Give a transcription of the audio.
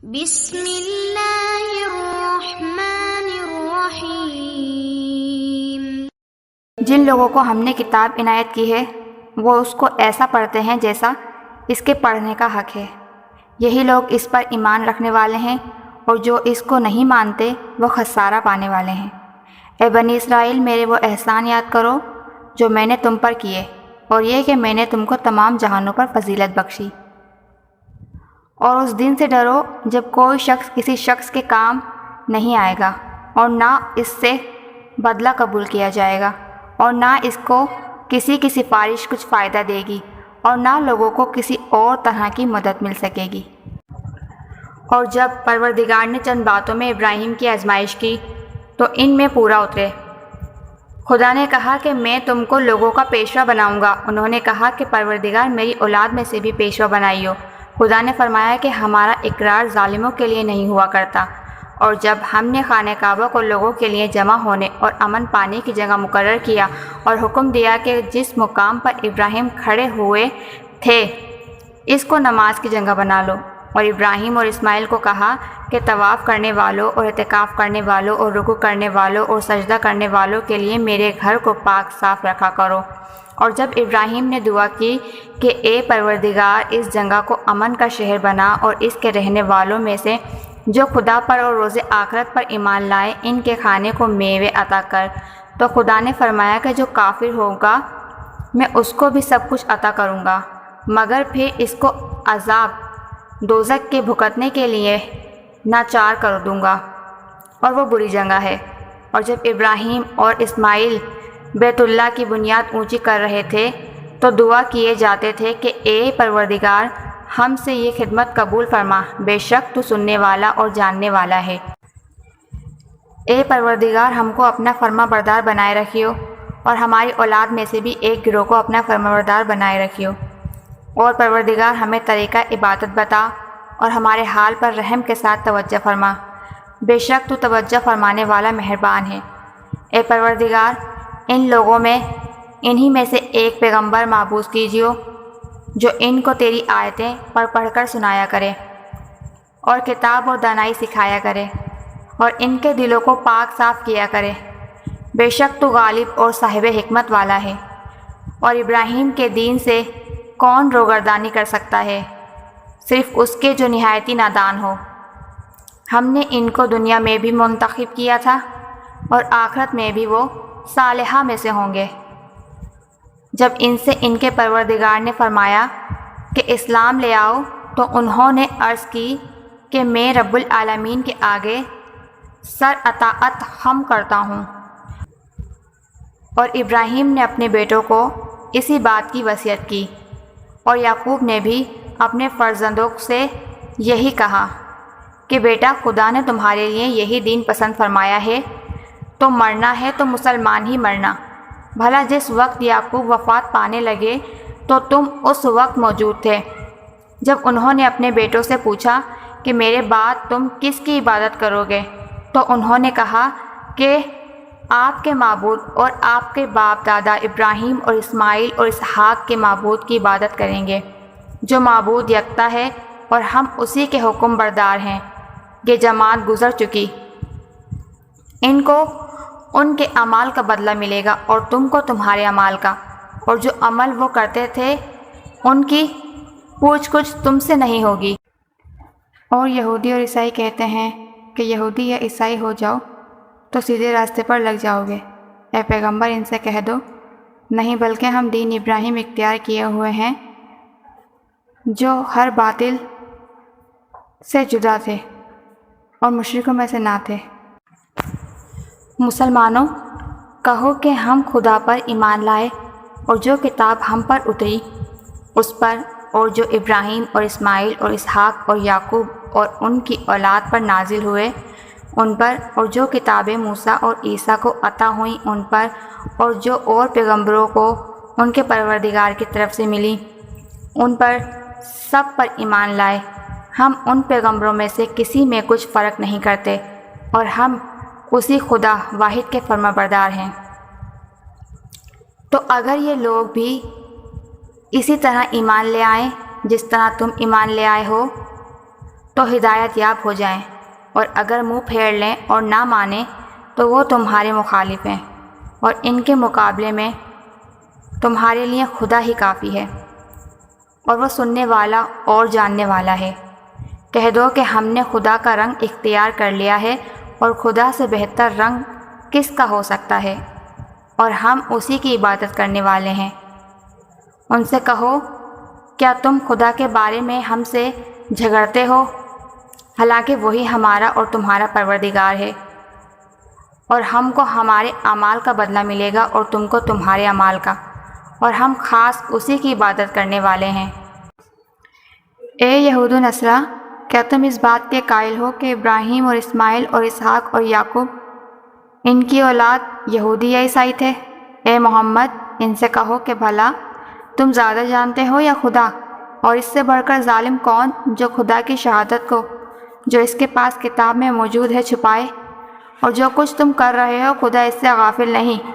بسم اللہ الرحمن الرحیم۔ جن لوگوں کو ہم نے کتاب عنایت کی ہے وہ اس کو ایسا پڑھتے ہیں جیسا اس کے پڑھنے کا حق ہے۔ یہی لوگ اس پر ایمان رکھنے والے ہیں، اور جو اس کو نہیں مانتے وہ خسارہ پانے والے ہیں۔ اے بنی اسرائیل، میرے وہ احسان یاد کرو جو میں نے تم پر کیے، اور یہ کہ میں نے تم کو تمام جہانوں پر فضیلت بخشی۔ اور اس دن سے ڈرو جب کوئی شخص کسی شخص کے کام نہیں آئے گا، اور نہ اس سے بدلہ قبول کیا جائے گا، اور نہ اس کو کسی کی سفارش کچھ فائدہ دے گی، اور نہ لوگوں کو کسی اور طرح کی مدد مل سکے گی۔ اور جب پروردگار نے چند باتوں میں ابراہیم کی آزمائش کی تو ان میں پورا اترے۔ خدا نے کہا کہ میں تم کو لوگوں کا پیشوا بناؤں گا۔ انہوں نے کہا کہ پروردگار، میری اولاد میں سے بھی پیشوا بنائیو۔ خدا نے فرمایا کہ ہمارا اقرار ظالموں کے لیے نہیں ہوا کرتا۔ اور جب ہم نے خانہ کعبہ کو لوگوں کے لیے جمع ہونے اور امن پانے کی جگہ مقرر کیا، اور حکم دیا کہ جس مقام پر ابراہیم کھڑے ہوئے تھے اس کو نماز کی جگہ بنا لو، اور ابراہیم اور اسماعیل کو کہا کہ طواف کرنے والوں اور اعتکاف کرنے والوں اور رکوع کرنے والوں اور سجدہ کرنے والوں کے لیے میرے گھر کو پاک صاف رکھا کرو۔ اور جب ابراہیم نے دعا کی کہ اے پروردگار، اس جگہ کو امن کا شہر بنا، اور اس کے رہنے والوں میں سے جو خدا پر اور روز آخرت پر ایمان لائے ان کے کھانے کو میوے عطا کر، تو خدا نے فرمایا کہ جو کافر ہوگا میں اس کو بھی سب کچھ عطا کروں گا، مگر پھر اس کو عذاب دوزخ کے بھگتنے کے لیے ناچار کر دوں گا، اور وہ بری جگہ ہے۔ اور جب ابراہیم اور اسماعیل بیت اللہ کی بنیاد اونچی کر رہے تھے تو دعا کیے جاتے تھے کہ اے پروردگار، ہم سے یہ خدمت قبول فرما، بے شک تو سننے والا اور جاننے والا ہے۔ اے پروردگار، ہم کو اپنا فرما بردار بنائے رکھیو، اور ہماری اولاد میں سے بھی ایک گروہ کو اپنا فرما بردار بنائے رکھیو۔ اور پروردگار، ہمیں طریقہ عبادت بتا، اور ہمارے حال پر رحم کے ساتھ توجہ فرما، بے شک تو توجہ فرمانے والا مہربان ہے۔ اے پروردگار، ان لوگوں میں انہی میں سے ایک پیغمبر مابعوث کیجیو جو ان کو تیری آیتیں پڑھ کر سنایا کرے، اور کتاب اور دانائی سکھایا کرے، اور ان کے دلوں کو پاک صاف کیا کرے، بے شک تو غالب اور صاحب حکمت والا ہے۔ اور ابراہیم کے دین سے کون روگردانی کر سکتا ہے؟ صرف اس کے جو نہایتی نادان ہو۔ ہم نے ان کو دنیا میں بھی منتخب کیا تھا، اور آخرت میں بھی وہ صالحہ میں سے ہوں گے۔ جب ان سے ان کے پروردگار نے فرمایا کہ اسلام لے آؤ تو انہوں نے عرض کی کہ میں رب العالمین کے آگے سر اطاعت خم کرتا ہوں۔ اور ابراہیم نے اپنے بیٹوں کو اسی بات کی وصیت کی، اور یعقوب نے بھی اپنے فرزندوں سے یہی کہا کہ بیٹا، خدا نے تمہارے لیے یہی دین پسند فرمایا ہے، تو مرنا ہے تو مسلمان ہی مرنا۔ بھلا جس وقت یعقوب وفات پانے لگے تو تم اس وقت موجود تھے جب انہوں نے اپنے بیٹوں سے پوچھا کہ میرے بعد تم کس کی عبادت کرو گے؟ تو انہوں نے کہا کہ آپ کے معبود اور آپ کے باپ دادا ابراہیم اور اسماعیل اور اسحاق کے معبود کی عبادت کریں گے، جو معبود یکتا ہے، اور ہم اسی کے حکم بردار ہیں۔ یہ جماعت گزر چکی، ان کو ان کے اعمال کا بدلہ ملے گا، اور تم کو تمہارے اعمال کا، اور جو عمل وہ کرتے تھے ان کی پوچھ گچھ تم سے نہیں ہوگی۔ اور یہودی اور عیسائی کہتے ہیں کہ یہودی یا عیسائی ہو جاؤ تو سیدھے راستے پر لگ جاؤ گے۔ اے پیغمبر، ان سے کہہ دو، نہیں، بلکہ ہم دین ابراہیم اختیار کیے ہوئے ہیں جو ہر باطل سے جدا تھے اور مشرکوں میں سے نہ تھے۔ مسلمانوں، کہو کہ ہم خدا پر ایمان لائے، اور جو کتاب ہم پر اتری اس پر، اور جو ابراہیم اور اسماعیل اور اسحاق اور یعقوب اور ان کی اولاد پر نازل ہوئے ان پر، اور جو کتابیں موسیٰ اور عیسیٰ کو عطا ہوئیں ان پر، اور جو اور پیغمبروں کو ان کے پروردگار کی طرف سے ملی ان پر، سب پر ایمان لائے۔ ہم ان پیغمبروں میں سے کسی میں کچھ فرق نہیں کرتے، اور ہم اسی خدا واحد کے فرما بردار ہیں۔ تو اگر یہ لوگ بھی اسی طرح ایمان لے آئیں جس طرح تم ایمان لے آئے ہو، تو ہدایت یاب ہو جائیں، اور اگر منہ پھیر لیں اور نہ مانیں تو وہ تمہارے مخالف ہیں، اور ان کے مقابلے میں تمہارے لیے خدا ہی کافی ہے، اور وہ سننے والا اور جاننے والا ہے۔ کہہ دو کہ ہم نے خدا کا رنگ اختیار کر لیا ہے، اور خدا سے بہتر رنگ کس کا ہو سکتا ہے، اور ہم اسی کی عبادت کرنے والے ہیں۔ ان سے کہو، کیا تم خدا کے بارے میں ہم سے جھگڑتے ہو؟ حالانکہ وہی ہمارا اور تمہارا پروردگار ہے، اور ہم کو ہمارے اعمال کا بدلہ ملے گا اور تم کو تمہارے اعمال کا، اور ہم خاص اسی کی عبادت کرنے والے ہیں۔ اے یہود و نصارہ، کیا تم اس بات کے قائل ہو کہ ابراہیم اور اسماعیل اور اسحاق اور یعقوب ان کی اولاد یہودی یا عیسائی تھے؟ اے محمد، ان سے کہو کہ بھلا تم زیادہ جانتے ہو یا خدا؟ اور اس سے بڑھ کر ظالم کون جو خدا کی شہادت کو جو اس کے پاس کتاب میں موجود ہے چھپائے؟ اور جو کچھ تم کر رہے ہو خدا اس سے غافل نہیں۔